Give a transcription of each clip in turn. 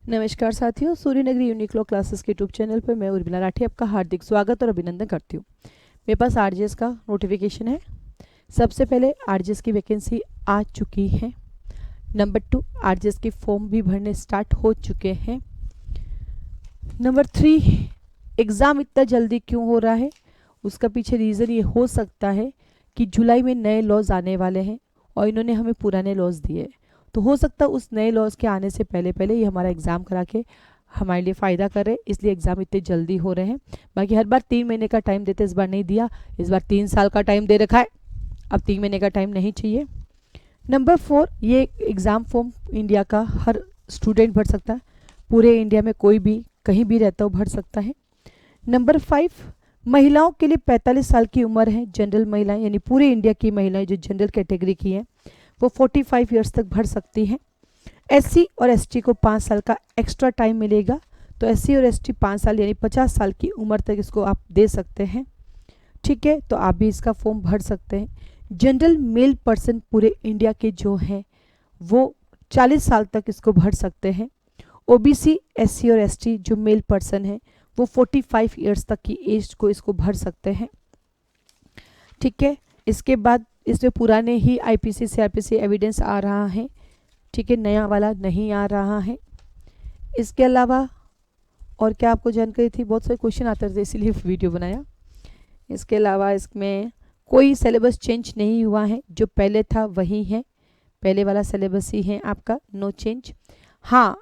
नमस्कार साथियों, सूर्य नगरी यूनिक्लो क्लासेस के यूट्यूब चैनल पर मैं उर्मिला राठी आपका हार्दिक स्वागत और अभिनंदन करती हूँ। मेरे पास आरजेएस का नोटिफिकेशन है। सबसे पहले आरजेएस की वैकेंसी आ चुकी है। नंबर 2, आरजेएस के फॉर्म भी भरने स्टार्ट हो चुके हैं। नंबर 3, एग्ज़ाम इतना जल्दी क्यों हो रहा है, उसका पीछे रीज़न ये हो सकता है कि जुलाई में नए लॉज आने वाले हैं और इन्होंने हमें पुराने लॉज दिए, तो हो सकता है उस नए लॉज के आने से पहले पहले ये हमारा एग्ज़ाम करा के हमारे लिए फ़ायदा कर रहे हैं, इसलिए एग्ज़ाम इतने जल्दी हो रहे हैं। बाकी हर बार 3 महीने का टाइम देते, इस बार नहीं दिया, इस बार 3 साल का टाइम दे रखा है। अब 3 महीने का टाइम नहीं चाहिए। नंबर 4, ये एग्ज़ाम फॉर्म इंडिया का हर स्टूडेंट भर सकता है, पूरे इंडिया में कोई भी कहीं भी रहता हो भर सकता है। नंबर 5, महिलाओं के लिए 45 साल की उम्र है। जनरल महिलाएं यानी पूरे इंडिया की महिलाएं जो जनरल कैटेगरी की हैं वो 45 ईयर्स तक भर सकती हैं। एससी और एसटी को 5 साल का एक्स्ट्रा टाइम मिलेगा, तो एससी और एसटी 5 साल यानी 50 साल की उम्र तक इसको आप दे सकते हैं। ठीक है, तो आप भी इसका फॉर्म भर सकते हैं। जनरल मेल पर्सन पूरे इंडिया के जो हैं वो 40 साल तक इसको भर सकते हैं। ओबीसी, एससी और एसटी जो मेल पर्सन हैं वो 45 ईयर्स तक की एज को इसको भर सकते हैं। ठीक है, इसके बाद इसमें पुराने ही आईपीसी सीआरपीसी एविडेंस आ रहा है। ठीक है, नया वाला नहीं आ रहा है। इसके अलावा और क्या आपको जानकारी थी, बहुत सारे क्वेश्चन आते थे इसीलिए वीडियो बनाया। इसके अलावा इसमें कोई सिलेबस चेंज नहीं हुआ है, जो पहले था वही है, पहले वाला सिलेबस ही है आपका, नो चेंज। हाँ,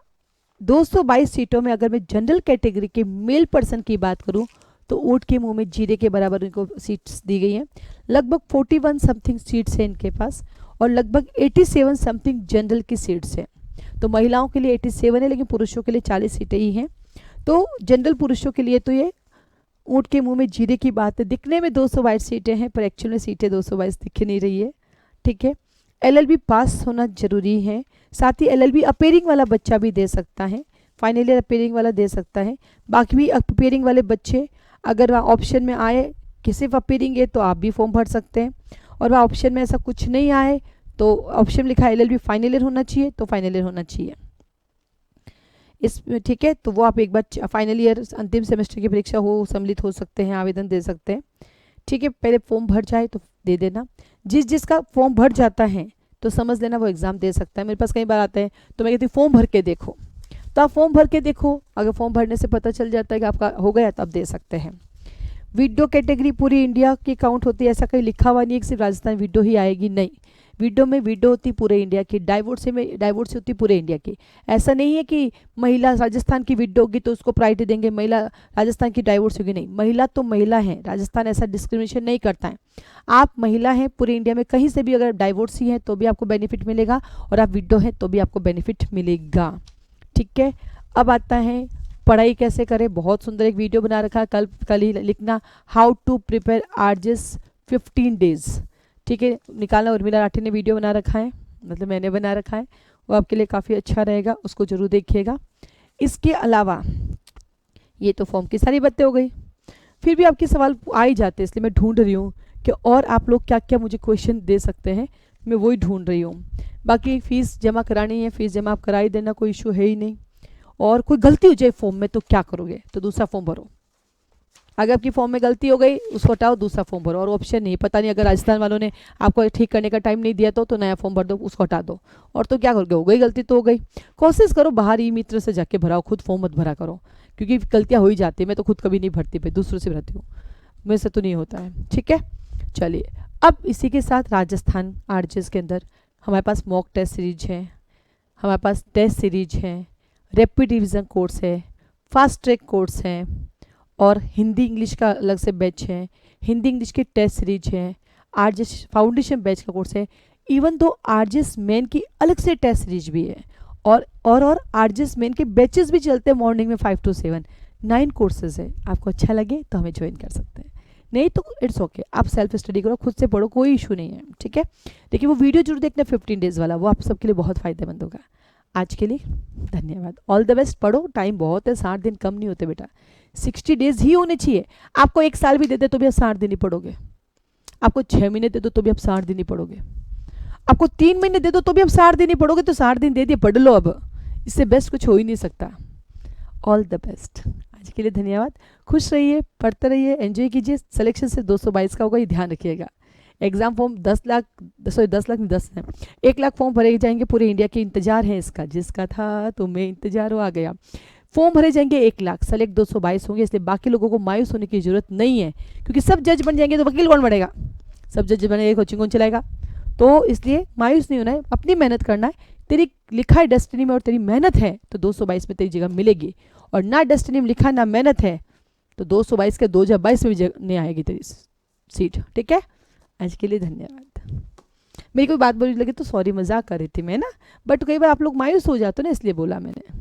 222 सीटों में अगर मैं जनरल कैटेगरी के मेल पर्सन की बात करूं तो ऊंट के मुंह में जीरे के बराबर इनको सीट्स दी गई हैं। लगभग 41 समथिंग सीट्स हैं इनके पास और लगभग 87 समथिंग जनरल की सीट्स हैं। तो महिलाओं के लिए 87 है, लेकिन पुरुषों के लिए 40 सीटें ही हैं। तो जनरल पुरुषों के लिए तो ये ऊंट के मुंह में जीरे की बात है। दिखने में 222 सीटें हैं पर एक्चुअल में सीटें 222 दिख नहीं रही है। ठीक है, एलएलबी पास होना जरूरी है। साथ ही एलएलबी अपेयरिंग वाला बच्चा भी दे सकता है, फाइनल ईयर अपेयरिंग वाला दे सकता है। बाकी भी अपेयरिंग वाले बच्चे अगर वहाँ ऑप्शन में आए कि सिर्फ अपेयरिंग है तो आप भी फॉर्म भर सकते हैं, और वहाँ ऑप्शन में ऐसा कुछ नहीं आए तो ऑप्शन लिखा है एलएलबी फाइनल ईयर होना चाहिए तो फाइनल ईयर होना चाहिए इसमें। ठीक है, तो वो आप एक बार फाइनल ईयर अंतिम सेमेस्टर की परीक्षा हो सम्मिलित हो सकते हैं, आवेदन दे सकते हैं। ठीक है, पहले फॉर्म भर जाए तो दे देना। जिसका फॉर्म भर जाता है तो समझ लेना वो एग्ज़ाम दे सकता है। मेरे पास कई बार आते हैं तो मैं कहती हूँ फॉर्म भर के देखो, तो आप फॉर्म भर के देखो, अगर फॉर्म भरने से पता चल जाता है कि आपका हो गया तो आप दे सकते हैं। विडो कैटेगरी पूरी इंडिया की काउंट होती है, ऐसा कहीं लिखा हुआ नहीं है कि सिर्फ राजस्थान विडो ही आएगी, नहीं। विडो में विडो होती पूरे इंडिया की, डाइवोर्स में डाइवोर्स होती पूरे इंडिया की। ऐसा नहीं है कि महिला राजस्थान की विडो होगी तो उसको प्रायोरिटी देंगे, महिला राजस्थान की डाइवोर्स होगी, नहीं। महिला तो महिला है, राजस्थान ऐसा डिस्क्रिमिनेशन नहीं करता है। आप महिला हैं पूरे इंडिया में कहीं से भी, अगर डाइवोर्स ही है तो भी आपको बेनिफिट मिलेगा और आप विडो हैं तो भी आपको बेनिफिट मिलेगा। ठीक है, अब आता है पढ़ाई कैसे करें। बहुत सुंदर एक वीडियो बना रखा है, कल ही लिखना, how to prepare RJS 15 days. ठीक है, निकालना, उर्मिला राठी ने वीडियो बना रखा है, मतलब मैंने बना रखा है, वो आपके लिए काफ़ी अच्छा रहेगा, उसको जरूर देखिएगा। इसके अलावा ये तो फॉर्म की सारी बातें हो गई, फिर भी आपके सवाल आ ही जाते हैं, इसलिए मैं ढूंढ रही हूँ कि और आप लोग क्या क्या मुझे क्वेश्चन दे सकते हैं, मैं वही ढूंढ रही हूँ। बाकी फ़ीस जमा करानी है, फ़ीस जमा आप करा ही देना, कोई इशू है ही नहीं। और कोई गलती हो जाए फॉर्म में तो क्या करोगे, तो दूसरा फॉर्म भरो। अगर आपकी फॉर्म में गलती हो गई उसको हटाओ, दूसरा फॉर्म भरो, और ऑप्शन नहीं, पता नहीं अगर राजस्थान वालों ने आपको ठीक करने का टाइम नहीं दिया तो नया फॉर्म भर दो, उसको हटा दो। और तो क्या करोगे, हो गई गलती तो हो गई। कोशिश करो बाहर ई मित्र से जाके भराओ, खुद फॉर्म मत भरा करो, क्योंकि गलतियाँ हो ही जाती है। मैं तो खुद कभी नहीं भरती, पे दूसरों से भरती हूँ, मेरे से तो नहीं होता है। ठीक है, चलिए अब इसी के साथ राजस्थान आरजेएस के अंदर हमारे पास मॉक टेस्ट सीरीज है, हमारे पास टेस्ट सीरीज है, रैपिड रिवीजन कोर्स है, फास्ट ट्रैक कोर्स है, और हिंदी इंग्लिश का अलग से बैच है, हिंदी इंग्लिश की टेस्ट सीरीज है, आरजेएस फाउंडेशन बैच का कोर्स है। इवन तो आरजेएस मेन की अलग से टेस्ट सीरीज भी है, और आरजेएस मेन के बैचेस भी चलते हैं मॉर्निंग में 5 to 7, 9 कोर्सेज है। आपको अच्छा लगे तो हमें ज्वाइन कर सकते हैं, नहीं तो इट्स ओके, आप सेल्फ स्टडी करो, खुद से पढ़ो, कोई इशू नहीं है। ठीक है, लेकिन वो वीडियो जरूर देखना 15 डेज वाला, वो आप सबके लिए बहुत फ़ायदेमंद होगा। आज के लिए धन्यवाद, ऑल द बेस्ट। पढ़ो, टाइम बहुत है, 60 दिन कम नहीं होते बेटा, 60 डेज ही होने चाहिए। आपको 1 साल भी दे दे तो भी आप 60 दिन ही पढ़ोगे, आपको 6 महीने दे दो तो भी आप 60 दिन ही पढ़ोगे, आपको 3 महीने दे दो तो भी आप 60 दिन ही पढ़ोगे, तो 60 दिन दे दिए, पढ़ लो अब। इससे बेस्ट कुछ हो ही नहीं सकता। All the best. आज के लिए धन्यवाद। खुश रहिए, पढ़ते रहिए, एंजॉय कीजिए। सिलेक्शन से 222 का होगा, ये ध्यान रखिएगा। Exam form 10 lakh, sorry 10 lakh नहीं, 10 है, 1 लाख फॉर्म भरे जाएंगे पूरे इंडिया के। इंतजार है इसका, जिसका था तुम्हें इंतजार, वो आ गया। फॉर्म भरे जाएंगे 1 लाख, सेलेक्ट 222 होंगे, इसलिए बाकी लोगों को मायूस होने की जरूरत नहीं है, क्योंकि सब जज बन जाएंगे तो वकील कौन बनेगा? सब जज बनेंगे, कोचिंग कौन चलाएगा? तो इसलिए मायूस नहीं होना है, अपनी मेहनत करना है। तेरी लिखा है डेस्टिनी में और तेरी मेहनत है तो 222 में तेरी जगह मिलेगी, और ना डेस्टिनी में लिखा ना मेहनत है तो 222 के 2022 में भी जगह नहीं आएगी तेरी सीट। ठीक है, आज के लिए धन्यवाद। मेरी कोई बात बुरी लगी तो सॉरी, मजाक कर रही थी मैं ना, बट कई बार आप लोग मायूस हो जाते हो ना, इसलिए बोला मैंने।